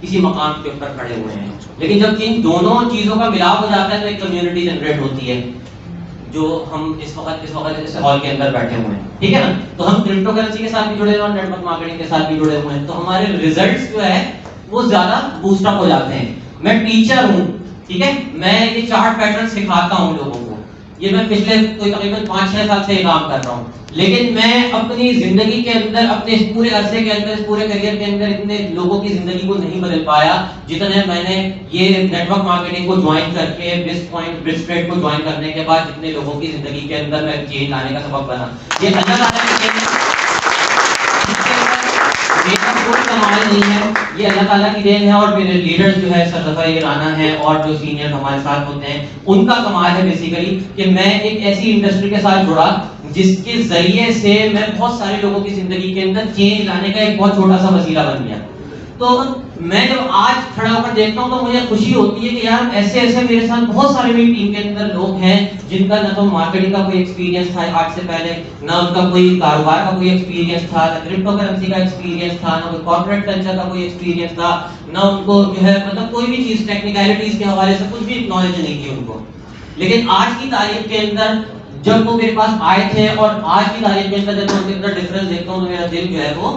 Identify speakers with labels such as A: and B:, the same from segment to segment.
A: کسی مقام کے اوپر کھڑے ہوئے ہیں. لیکن جب ان دونوں چیزوں کا ملاپ ہو جاتا ہے تو ایک کمیونٹی جنریٹ ہوتی ہے جو ہم اس وقت اس ہال کے اندر بیٹھے ہوئے ہیں, ٹھیک ہے نا. تو ہم کرپٹو کرنسی کے ساتھ بھی جڑے ہوئے اور نیٹ ورک مارکیٹنگ کے ساتھ بھی جڑے ہوئے ہیں, تو ہمارے ریزلٹس جو ہے وہ زیادہ بوسٹ اپ ہو جاتے ہیں. میں ٹیچر ہوں, ٹھیک ہے, میں یہ چارٹ پیٹرن سکھاتا ہوں لوگوں کو, یہ میں پچھلے کوئی تقریباً 5-6 سال سے یہ کام کر رہا ہوں. لیکن میں اپنی زندگی کے اندر, اپنے اس پورے عرصے کے اندر, اس پورے کیریئر کے اندر اتنے لوگوں کی زندگی کو نہیں بدل پایا جتنے میں نے یہ نیٹ ورک مارکیٹنگ کو جوائن کر کے, بس ٹریڈ کو جوائن کرنے کے بعد جتنے لوگوں کی زندگی کے اندر میں چینج لانے کا سبب بنا. یہ اللہ تعالیٰ میرا کوئی کمال نہیں ہے, یہ اللہ تعالیٰ کی دین ہے, اور میرے لیڈر جو ہے سر ظفر رانا ہے اور جو سینئر ہمارے ساتھ ہوتے ہیں ان کا کمال ہے بیسیکلی کہ میں ایک ایسی انڈسٹری کے ساتھ جڑا جس کے ذریعے سے میں بہت سارے لوگوں کی زندگی کے اندر چینج لانے کا ایک بہت چھوٹا سا وسیلہ بن گیا. تو میں جب آج کھڑا ہو کر دیکھتا ہوں تو مجھے خوشی ہوتی ہے کہ یار ایسے میرے ساتھ بہت سارے میری ٹیم کے اندر لوگ ہیں جن کا نہ تو مارکیٹنگ کا کوئی ایکسپیرینس تھا آج سے پہلے, نہ ان کا کوئی کاروبار کا کوئی ایکسپیرینس تھا, نہ کرپٹو کرنسی کا ایکسپیرینس تھا, نہ کوئی کارپوریٹ کلچر کا کوئی ایکسپیرینس تھا, نہ ان کو جو ہے مطلب کوئی بھی چیز ٹیکنیکلٹیز کے حوالے سے کچھ بھی نالج نہیں تھی ان کو. لیکن آج کی تاریخ کے اندر جب وہ میرے پاس آئے تھے اور آج کی تاریخ کے اندر جب میں ان کے اندر ڈفرنس دیکھتا ہوں تو میرا دل جو ہے وہ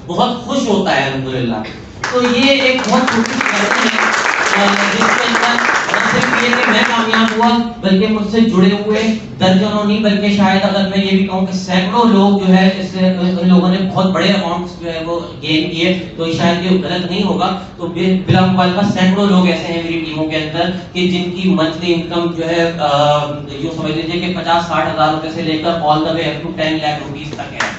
A: بہت خوش ہوتا ہے الحمدللہ. تو یہ ایک بہت چھوٹی سی ہے جس کے اندر نہ صرف یہ کہ میں کامیاب ہوا بلکہ مجھ سے جڑے ہوئے درجنوں نہیں بلکہ شاید اگر میں یہ بھی کہوں کہ سینکڑوں لوگ جو ہے اس سے ان لوگوں نے بہت بڑے اماؤنٹس جو ہے وہ گین کیے, تو شاید یہ غلط نہیں ہوگا. تو بلا مبالغہ سینکڑوں لوگ ایسے ہیں میری ٹیموں کے اندر کہ جن کی منتھلی انکم جو ہے یوں سمجھ لیجیے کہ 50-60 ہزار روپے سے لے کر آل دا وے اپ ٹو 10 لاکھ روپیز تک ہے.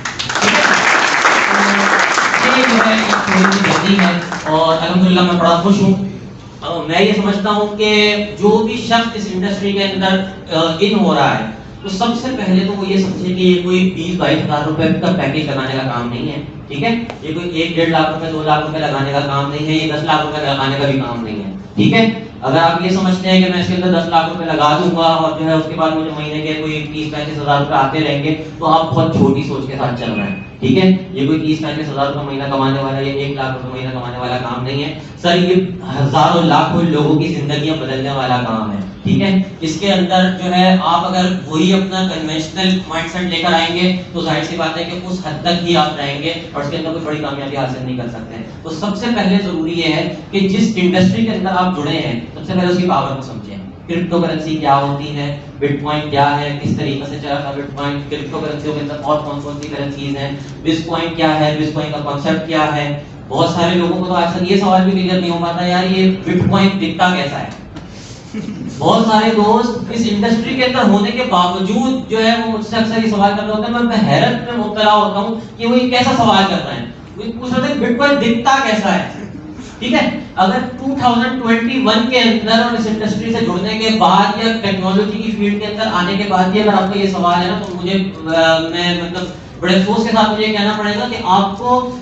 A: جو ہے جلدی ہے اور الحمدللہ میں بڑا خوش ہوں. میں یہ سمجھتا ہوں کہ جو بھی شخص اس انڈسٹری کے اندر ان ہو رہا ہے تو سب سے پہلے تو وہ یہ سمجھے کہ یہ کوئی 20-22 ہزار روپے کا پیکیج لگانے کا کام نہیں ہے, ٹھیک ہے. یہ کوئی 1-1.5 لاکھ روپے 2 لاکھ روپے لگانے کا کام نہیں ہے, یہ 10 لاکھ روپے لگانے کا بھی کام نہیں ہے, ٹھیک ہے. اگر آپ یہ سمجھتے ہیں کہ میں اس کے اندر 10 لاکھ روپے لگا دوں گا اور جو ہے اس کے بعد مجھے مہینے کے کوئی 30-35 ہزار روپے آتے رہیں گے تو آپ بہت چھوٹی سوچ کے ساتھ چل رہے ہیں, ٹھیک ہے. یہ کوئی 30-35 ہزار روپے مہینہ کمانے والا, یہ 1 لاکھ روپے مہینہ کمانے والا کام نہیں ہے سر. یہ ہزاروں لاکھوں لوگوں کی زندگیاں بدلنے والا کام ہے, ٹھیک ہے. اس کے اندر جو ہے آپ اگر وہی اپنا کنونشنل مائنڈ سیٹ لے کر آئیں گے تو ظاہر سی بات ہے کہ اس حد تک ہی آپ رہیں گے اور اس کے اندر کوئی بڑی کامیابی حاصل نہیں کر سکتے. تو سب سے پہلے ضروری یہ ہے کہ جس انڈسٹری کے اندر آپ جڑے ہیں سب سے پہلے اس کی پاور کو سمجھیں. کرپٹو کرنسی کیا ہوتی ہے, بٹ کوائن کیا ہے, کس طریقے سے چلا تھا بٹ کوائن, کرپٹو کرنسیوں کے اندر اور کون سی کرنسیز ہیں, بٹ کوائن کیا ہے, بٹ کوائن کا کانسیپٹ کیا ہے. بہت سارے لوگوں کو تو آج تک یہ سوال بھی کلیئر نہیں ہو پاتا یار یہ بٹ کوائن دکھتا کیسا ہے. بہت سارے دوست اس انڈسٹری کے اندر ہونے کے باوجود جو ہے وہ مجھ سے اکثر یہ سوال کر رہے ہوتے ہیں, میں حیرت میں مبتلا ہوتا ہوں کہ وہ یہ کیسا سوال کر رہے ہیں. وہ پوچھ رہے ہیں بٹ کوائن دکھتا کیسا ہے, ٹھیک ہے. اگر 2021 کے اندر اور اس انڈسٹری سے جڑنے کے بعد یا ٹیکنالوجی کی فیلڈ کے اندر آنے کے بعد بھی اگر آپ کا یہ سوال ہے نا تو مجھے میں مطلب بڑے افسوس کے ساتھ مجھے یہ کہنا پڑے گا کہ آپ کو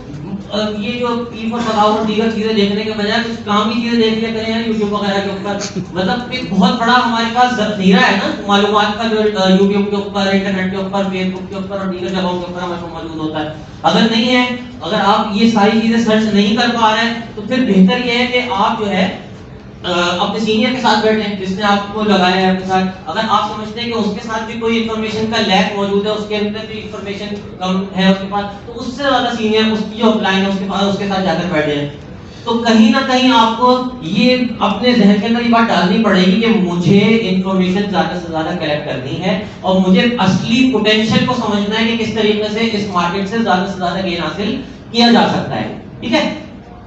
A: یہ جو پی فور بتاؤ اور دیگر چیزیں دیکھنے کے بجائے کچھ کام کی چیزیں دیکھ لیا کریں ہیں یوٹیوب وغیرہ کے اوپر. مطلب ایک بہت بڑا ہمارے پاس ذخیرہ ہے نا معلومات کا جو یوٹیوب کے اوپر, انٹرنیٹ کے اوپر, فیس بک کے اوپر اور دیگر جگہوں کے اوپر ہمارے پاس موجود ہوتا ہے. اگر نہیں ہے, اگر آپ یہ ساری چیزیں سرچ نہیں کر پا رہے ہیں تو پھر بہتر یہ ہے کہ آپ جو ہے اپنے سینئر کے ساتھ بیٹھیں جس نے آپ کو لگایا ہے اپنے ساتھ. اگر آپ سمجھتے ہیں کہ اس کے ساتھ بھی کوئی انفارمیشن کا لیک موجود ہے, اس کے اندر بھی انفارمیشن کم ہے اس کے پاس, تو اس سے زیادہ سینئر اس کی جو اپ لائن ہے اس کے پاس اس کے ساتھ جا کر بیٹھ جائیں. تو کہیں نہ کہیں آپ کو یہ اپنے ذہن کے اندر یہ بات ڈالنی پڑے گی کہ مجھے انفارمیشن زیادہ سے زیادہ کلیکٹ کرنی ہے اور مجھے اصلی پوٹینشیل کو سمجھنا ہے کہ کس طریقے سے اس مارکیٹ سے زیادہ گین حاصل کیا جا سکتا ہے, ٹھیک ہے.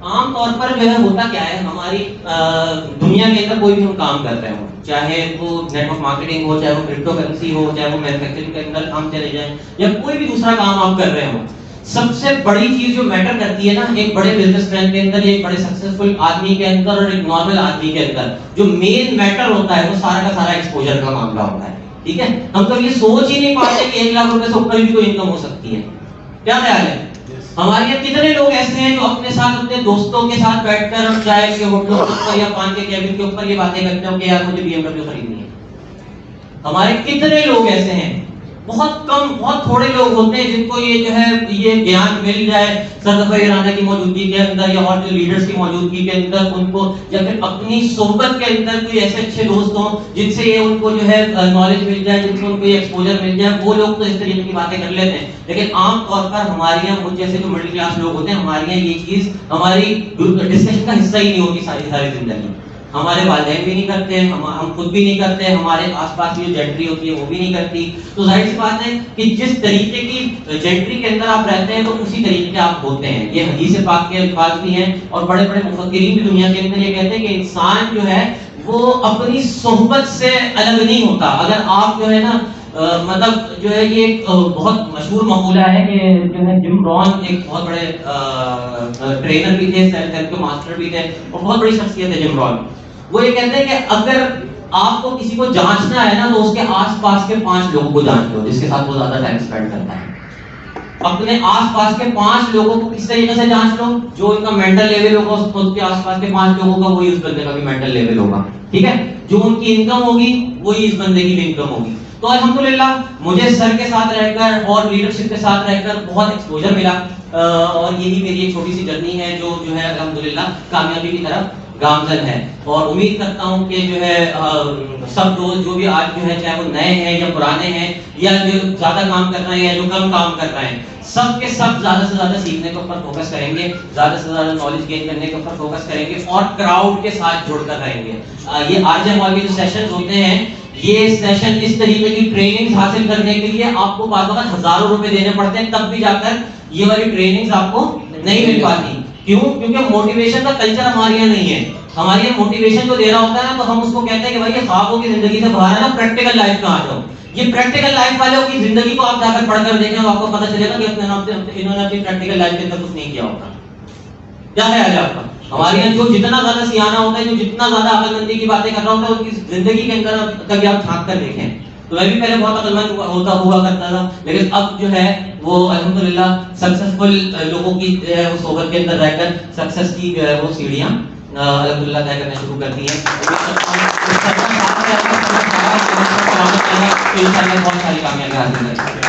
A: عام طور پر جو ہے ہوتا کیا ہے ہماری دنیا کے اندر کوئی بھی ہم کام کر رہے ہوں, چاہے وہ نیٹ ورک مارکیٹنگ ہو, چاہے وہ کرپٹو کرنسی ہو, چاہے وہ مینوفیکچرنگ کے اندر ہم چلے جائیں یا کوئی بھی دوسرا کام آپ کر رہے ہوں, سب سے بڑی چیز جو میٹر کرتی ہے نا ایک بڑے بزنس مین کے اندر, ایک بڑے سکسیسفل آدمی کے اندر اور ایک نارمل آدمی کے اندر جو مین میٹر ہوتا ہے وہ سارا کا سارا ایکسپوجر کا معاملہ ہوتا ہے, ٹھیک ہے. ہم تو یہ سوچ ہی نہیں پاتے کہ 1 لاکھ روپے سے اوپر بھی کوئی انکم ہو سکتی ہے. کیا خیال ہے ہمارے یہاں کتنے لوگ ایسے ہیں جو اپنے ساتھ اپنے دوستوں کے ساتھ بیٹھ کر چائے کے ہوٹلوں کے اوپر یا پان کے کیبن کے اوپر یہ باتیں کرتے ہیں کہ یار مجھے BMW خریدنی ہے. ہمارے کتنے لوگ ایسے ہیں بہت کم، بہت تھوڑے لوگ ہوتے ہیں جن کو یہ جو ہے یہ گیان مل جائے صدقہ رانا کی موجودگی کے اندر یا اور جو لیڈرز کی موجودگی کے اندر، ان کو یا پھر اپنی صحبت کے اندر کوئی ایسے اچھے دوست ہوں جن سے یہ ان کو جو ہے نالج مل جائے، جن سے ان کو یہ ایکسپوجر مل جائے، وہ لوگ تو اس طریقے کی باتیں کر لیتے ہیں. لیکن عام طور پر ہمارے یہاں مجھ جیسے جو مڈل کلاس لوگ ہوتے ہیں، ہمارے یہاں یہ چیز ہماری ڈسکشن کا حصہ ہی نہیں ہوتی ساری زندگی. ہمارے والدین بھی نہیں کرتے، ہم خود بھی نہیں کرتے، ہمارے آس پاس کی جو جنٹری ہوتی ہے وہ بھی نہیں کرتی. تو ظاہر سی بات ہے کہ جس طریقے کی جنٹری کے اندر آپ رہتے ہیں تو اسی طریقے کے آپ ہوتے ہیں. یہ حدیث پاک کے الفاظ بھی ہیں اور بڑے بڑے مفکرین بھی دنیا کے اندر یہ کہتے ہیں کہ انسان جو ہے وہ اپنی صحبت سے الگ نہیں ہوتا. اگر آپ جو ہے نا مطلب جو ہے یہ ایک بہت مشہور مقولہ ہے کہ جو ہے جم رون ایک بہت بڑے ٹرینر بھی تھے، سیلف ہیلپ کے ماسٹر بھی تھے اور بہت بڑی شخصیت ہے جم رون. وہ یہ کہتے ہیں کہ اگر آپ کو کسی کو جانچنا ہے نا تو اس کے آس پاس کے 5 لوگوں کو جانچ لو جس کے ساتھ وہ زیادہ ٹائم اسپینڈ کرتا ہے. اپنے آس پاس کے 5 لوگوں کو کس طریقے سے جانچ لو، جو ان کا مینٹل لیول ہوگا اس کے آس پاس کے 5 لوگوں کا وہی اس بندے کا بھی مینٹل لیول ہوگا. ٹھیک ہے، جو ان کی انکم ہوگی وہی اس بندے کی بھی انکم ہوگی. تو الحمدللہ مجھے سر کے ساتھ رہ کر اور لیڈرشپ کے ساتھ رہ کر بہت ایکسپوجر ملا اور یہی میری ایک چھوٹی سی جرنی ہے جو ہے الحمدللہ کامیابی کی طرف گامزن ہے. اور امید کرتا ہوں کہ جو ہے سب دوست جو بھی آج جو ہے چاہے وہ نئے ہیں یا پرانے ہیں یا جو زیادہ کام کر رہے ہیں یا جو کم کام کر رہے ہیں، سب کے سب زیادہ سے زیادہ سیکھنے کے اوپر فوکس کریں گے، زیادہ سے زیادہ نالج گین کرنے کے اوپر فوکس کریں گے اور کراؤڈ کے ساتھ جڑ کر رہیں گے. یہ آج ہمارے جو سیشنز ہوتے ہیں، یہ سیشن اس طریقے کی ٹریننگ حاصل کرنے کے لیے آپ کو بعض وقت ہزاروں روپے دینے پڑتے ہیں، تب بھی جا کر یہ والی ٹریننگز آپ کو نہیں مل پاتی. کیوں؟ کیونکہ موٹیویشن کا کلچر ہمارے یہاں نہیں ہے. ہمارے یہاں موٹیویشن جو دے رہا ہوتا ہے تو ہم اس کو کہتے ہیں کہ بھائی یہ خوابوں کی زندگی سے باہر ہے نا، پریکٹیکل لائف میں آ جاؤ. یہ پریکٹیکل لائف والوں کی زندگی کو آپ جا کر پڑھ کر دیکھیں تو آپ کو پتہ چلے گا کہ انہوں نے اپنی پریکٹیکل لائف کے اندر کچھ نہیں کیا ہوتا. کیا خیال ہے آپ کا؟ ہمارے یہاں جو جتنا زیادہ سیاح ہوتا ہے، جو جتنا زیادہ عقل مندی کی باتیں کر رہا ہوتا ہے، ان کی زندگی کے اندر کبھی آپ جھانک کر دیکھیں. تو میں بھی پہلے بہت عقل مند ہوا کرتا تھا، لیکن اب جو ہے وہ الحمدللہ سکسیسفل لوگوں کی اس صحبت کے اندر رہ کر سکسیس کی جو ہے وہ سیڑھیاں الحمدللہ طے کرنا شروع کر دی ہیں. بہت ساری کامیابی حاصل کریں.